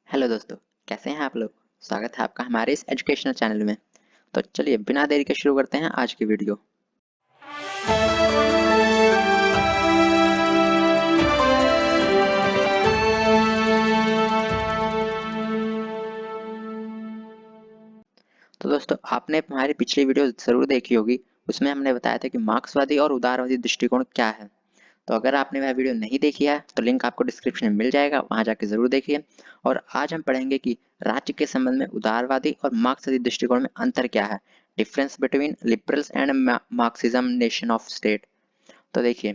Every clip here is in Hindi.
हेलो दोस्तों, कैसे हैं आप लोग। स्वागत है आपका हमारे इस एजुकेशनल चैनल में। तो चलिए बिना देरी के शुरू करते हैं आज की वीडियो। तो दोस्तों, आपने हमारी पिछली वीडियो ज़रूर देखी होगी। उसमें हमने बताया था कि मार्क्सवादी और उदारवादी दृष्टिकोण क्या है। तो अगर आपने वह वीडियो नहीं देखी है तो लिंक आपको डिस्क्रिप्शन में मिल जाएगा, वहां जाके ज़रूर देखिए। और आज हम पढ़ेंगे कि राज्य के संबंध में उदारवादी और मार्क्सवादी दृष्टिकोण में अंतर क्या है। Difference between liberals and Marxism nation of state. तो देखिए,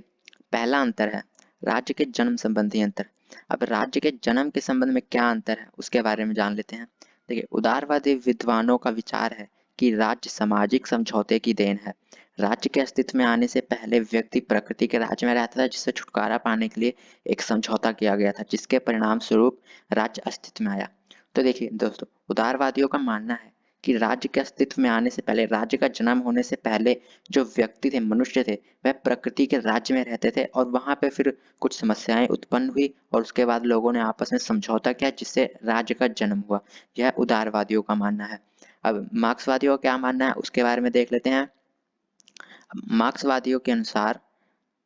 पहला अंतर है राज्य के जन्म संबंधी अंतर। अब राज्य के जन्म के संबंध में क्या अंतर है उसके बारे में जान लेते हैं। देखिए, उदारवादी विद्वानों का विचार है कि राज्य सामाजिक समझौते की देन है। राज्य के अस्तित्व में आने से पहले व्यक्ति प्रकृति के राज्य में रहता था, जिससे छुटकारा पाने के लिए एक समझौता किया गया था, जिसके परिणाम स्वरूप राज्य अस्तित्व में आया। तो देखिए दोस्तों, उदारवादियों का मानना है कि राज्य के अस्तित्व में आने से पहले, राज्य का जन्म होने से पहले जो व्यक्ति थे, मनुष्य थे, वह प्रकृति के राज्य में रहते थे और वहां पे फिर कुछ समस्याएं उत्पन्न हुई और उसके बाद लोगों ने आपस में समझौता किया, जिससे राज्य का जन्म हुआ। यह उदारवादियों का मानना है। अब मार्क्सवादियों का क्या मानना है उसके बारे में देख लेते हैं। मार्क्सवादियों के अनुसार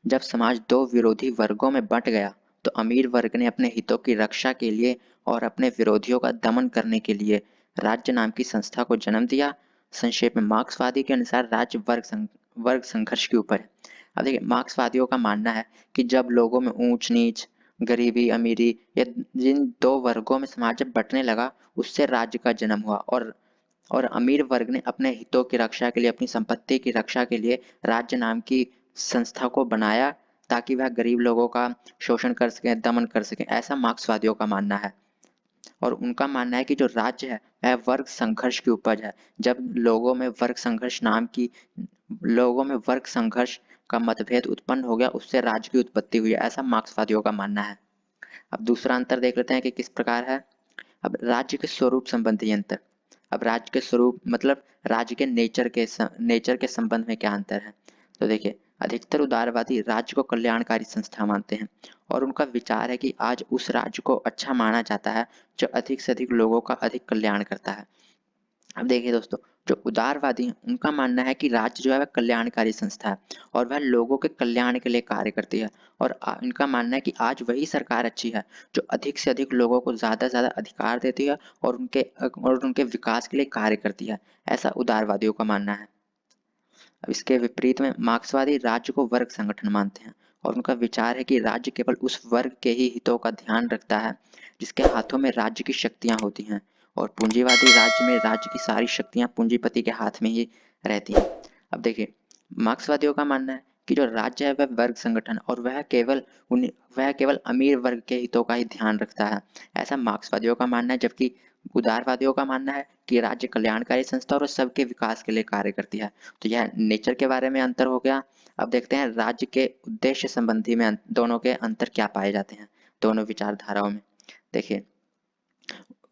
जब समाज दो विरोधी वर्गों में बंट गया तो अमीर वर्ग ने अपने हितों की रक्षा के लिए और अपने विरोधियों का दमन करने के लिए राज्य नाम की संस्था को जन्म दिया। संक्षेप में मार्क्सवादी के अनुसार राज्य वर्ग संघर्ष के ऊपर है। अब देखिए, मार्क्सवादियों का मानना है कि जब लोगों में ऊंच नीच, गरीबी अमीरी, या जिन दो वर्गों में समाज जब बंटने लगा, उससे राज्य का जन्म हुआ। और अमीर वर्ग ने अपने हितों की रक्षा के लिए, अपनी संपत्ति की रक्षा के लिए राज्य नाम की संस्था को बनाया, ताकि वह गरीब लोगों का शोषण कर सके, दमन कर सके। ऐसा मार्क्सवादियों का मानना है। और उनका मानना है कि जो राज्य है वह वर्ग संघर्ष की उपज है। जब लोगों में वर्ग संघर्ष का मतभेद उत्पन्न हो गया, उससे राज्य की उत्पत्ति हुई। ऐसा मार्क्सवादियों का मानना है। अब दूसरा अंतर देख लेते हैं कि किस प्रकार है। अब राज्य के स्वरूप संबंधी अंतर। अब राज्य के स्वरूप मतलब राज्य के नेचर के संबंध में क्या अंतर है। तो देखिए, अधिकतर उदारवादी राज्य को कल्याणकारी संस्था मानते हैं और उनका विचार है कि आज उस राज्य को अच्छा माना जाता है जो अधिक से अधिक लोगों का अधिक कल्याण करता है। अब देखिए दोस्तों, जो उदारवादी हैं उनका मानना है कि राज्य जो है वह कल्याणकारी संस्था है और वह लोगों के कल्याण के लिए कार्य करती है। और इनका मानना है कि आज वही सरकार अच्छी है जो अधिक से अधिक लोगों को ज़्यादा से ज़्यादा अधिकार देती है और उनके विकास के लिए कार्य करती है। ऐसा उदारवादियों का मानना है। अब इसके विपरीत में मार्क्सवादी राज्य को वर्ग संगठन मानते हैं और उनका विचार है कि राज्य केवल उस वर्ग के ही हितों का ध्यान रखता है जिसके हाथों में राज्य की शक्तियां होती हैं। और पूंजीवादी राज्य में राज्य की सारी शक्तियां पूंजीपति के हाथ में ही रहती हैं। अब देखिए, मार्क्सवादियों का मानना है कि जो राज्य है वह वर्ग संगठन और वह केवल अमीर वर्ग के हितों का ही ध्यान रखता है। ऐसा मार्क्सवादियों का मानना है। जबकि उदारवादियों का मानना है कि राज्य कल्याणकारी संस्था और सबके विकास के लिए कार्य करती है। तो यह नेचर के बारे में अंतर हो गया। अब देखते हैं राज्य के उद्देश्य संबंधी में दोनों के अंतर क्या पाए जाते हैं दोनों विचारधाराओं में। देखिए,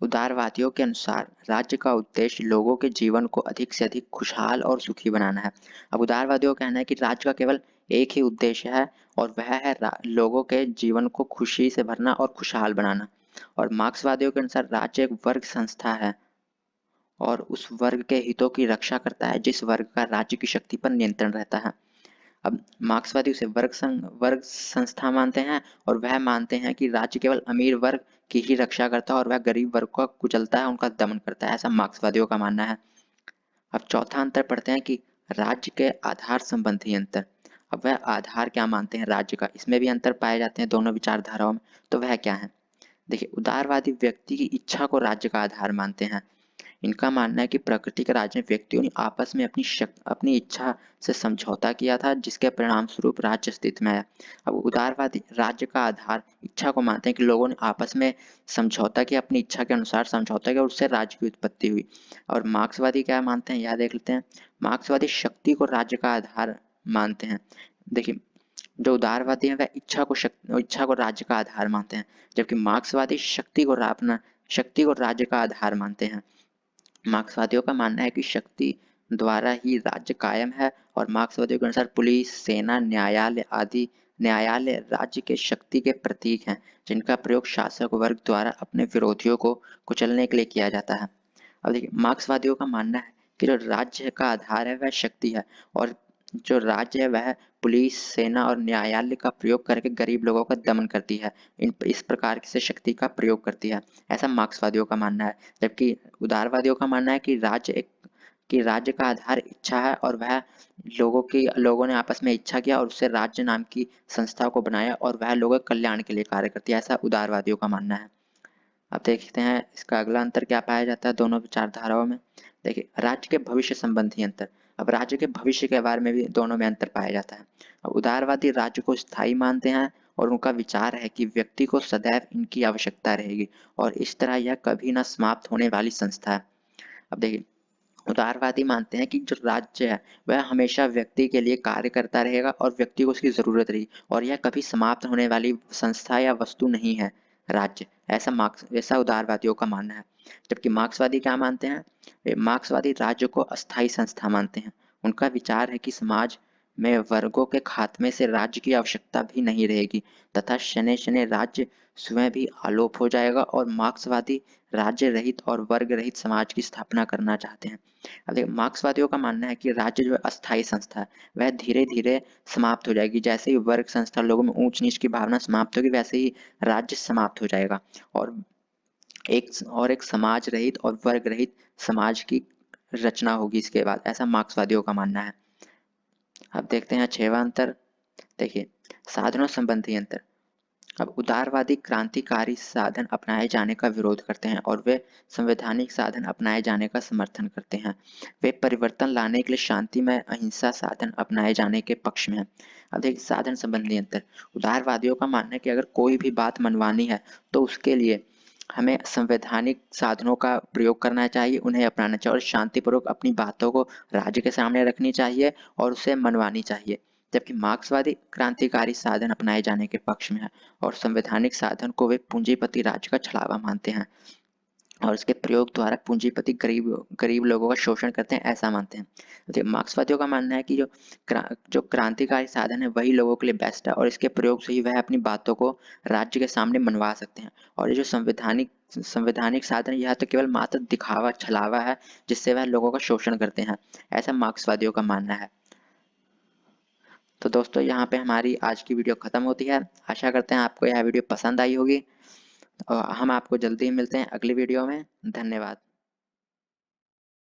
उदारवादियों के अनुसार राज्य का उद्देश्य लोगों के जीवन को अधिक से अधिक खुशहाल और सुखी बनाना है। अब उदारवादियों का कहना है कि राज्य का केवल एक ही उद्देश्य है और वह है लोगों के जीवन को खुशी से भरना और खुशहाल बनाना। और मार्क्सवादियों के अनुसार राज्य एक वर्ग संस्था है और उस वर्ग के हितों की रक्षा करता है जिस वर्ग का राज्य की शक्ति पर नियंत्रण रहता है। अब मार्क्सवादी उसे वर्ग संस्था मानते हैं और वह मानते हैं कि राज्य केवल अमीर वर्ग की ही रक्षा करता है और वह गरीब वर्ग को कुचलता है, उनका दमन करता है। ऐसा मार्क्सवादियों का मानना है। अब चौथा अंतर पढ़ते हैं कि राज्य के आधार संबंधी अंतर। अब वह आधार क्या मानते हैं राज्य का, इसमें भी अंतर पाए जाते हैं दोनों विचारधाराओं में। तो वह क्या है। देखिए, उदारवादी व्यक्ति की इच्छा को राज्य का आधार मानते हैं। इनका मानना है कि प्रकृति के राज्य में व्यक्तियों ने आपस में अपनी इच्छा से समझौता किया था, जिसके परिणाम स्वरूप राज्य अस्तित्व में आया। अब उदारवादी राज्य का आधार इच्छा को मानते हैं कि लोगों ने आपस में समझौता किया, अपनी इच्छा के अनुसार समझौता किया और उससे राज्य की उत्पत्ति हुई। और मार्क्सवादी क्या मानते हैं यह देख लेते हैं। मार्क्सवादी शक्ति को राज्य का आधार मानते हैं। देखिए, जो उदारवादी हैं वह इच्छा को राज्य का आधार मानते हैं, जबकि मार्क्सवादी शक्ति को राज्य का आधार मानते हैं। मार्क्सवादियों का मानना है कि शक्ति द्वारा ही राज्य कायम है और मार्क्सवादियों के अनुसार पुलिस, सेना, न्यायालय आदि न्यायालय राज्य के शक्ति के प्रतीक हैं जिनका प्रयोग शासक वर्ग द्वारा अपने विरोधियों को कुचलने के लिए किया जाता है। अब देखिए मार्क्सवादियों का मानना है कि जो राज्य का आधार है वह शक्ति है और जो राज्य है वह पुलिस, सेना और न्यायालय का प्रयोग करके गरीब लोगों का दमन करती है, इस प्रकार से शक्ति का प्रयोग करती है, ऐसा मार्क्सवादियों का मानना है। जबकि उदारवादियों का मानना है कि राज्य का आधार इच्छा है और वह लोगों ने आपस में इच्छा किया और उससे राज्य नाम की संस्था को बनाया और वह लोगों के कल्याण के लिए कार्य करती है, ऐसा उदारवादियों का मानना है। अब देखते हैं इसका अगला अंतर क्या पाया जाता है दोनों विचारधाराओं में। देखिए राज्य के भविष्य संबंधी अंतर। अब राज्य के भविष्य के बारे में भी दोनों में अंतर पाया जाता है। अब उदारवादी राज्य को स्थायी मानते हैं और उनका विचार है कि व्यक्ति को सदैव इनकी आवश्यकता रहेगी और इस तरह यह कभी न समाप्त होने वाली संस्था है। अब देखिए उदारवादी मानते हैं कि जो राज्य है वह हमेशा व्यक्ति के लिए कार्य करता रहेगा और व्यक्ति को उसकी जरूरत रहेगी और यह कभी समाप्त होने वाली संस्था या वस्तु नहीं है राज्य, ऐसा उदारवादियों का मानना है। जबकि मार्क्सवादी क्या मानते हैं, मार्क्सवादी राज्य को अस्थायी संस्था मानते हैं। उनका विचार है कि समाज में वर्गों के खात्मे से राज्य की आवश्यकता भी नहीं रहेगी तथा शनै शनै राज्य स्वयं भी आलोप हो जाएगा और मार्क्सवादी राज्य रहित और वर्ग रहित समाज की स्थापना करना चाहते हैं। अब देखिए मार्क्सवादियों का मानना है कि राज्य जो अस्थायी संस्था है वह धीरे धीरे समाप्त हो जाएगी। जैसे ही वर्ग संस्था लोगों में ऊंच नीच की भावना समाप्त होगी वैसे ही राज्य समाप्त हो जाएगा और एक समाज रहित और वर्ग रहित समाज की रचना होगी इसके बाद, ऐसा मार्क्सवादियों का मानना है। अब देखते हैं 6वां अंतर। देखिए साधनों संबंधी अंतर। अब उदारवादी क्रांतिकारी साधन अपनाए जाने का विरोध करते हैं और वे संवैधानिक साधन अपनाए जाने का समर्थन करते हैं। वे परिवर्तन लाने के लिए शांतिमय अहिंसा साधन अपनाए जाने के पक्ष में हैं। अब देखिए साधन संबंधी अंतर। उदारवादियों का मानना है कि अगर कोई भी बात मनवानी है तो उसके लिए हमें संवैधानिक साधनों का प्रयोग करना चाहिए, उन्हें अपनाना चाहिए और शांतिपूर्वक अपनी बातों को राज्य के सामने रखनी चाहिए और उसे मनवानी चाहिए। जबकि मार्क्सवादी क्रांतिकारी साधन अपनाए जाने के पक्ष में है और संवैधानिक साधन को वे पूंजीपति राज्य का छलावा मानते हैं और इसके प्रयोग द्वारा पूंजीपति गरीब लोगों का शोषण करते हैं, ऐसा मानते हैं। तो मार्क्सवादियों का मानना है कि जो क्रांतिकारी साधन है वही लोगों के लिए बेस्ट है और इसके प्रयोग से ही वह अपनी बातों को राज्य के सामने मनवा सकते हैं और ये जो संवैधानिक साधन यह तो केवल मात्र दिखावा छलावा है जिससे वह लोगों का शोषण करते हैं, ऐसा मार्क्सवादियों का मानना है। तो दोस्तों यहाँ पे हमारी आज की वीडियो खत्म होती है। आशा करते हैं आपको यह वीडियो पसंद आई होगी और हम आपको जल्दी ही मिलते हैं अगली वीडियो में। धन्यवाद।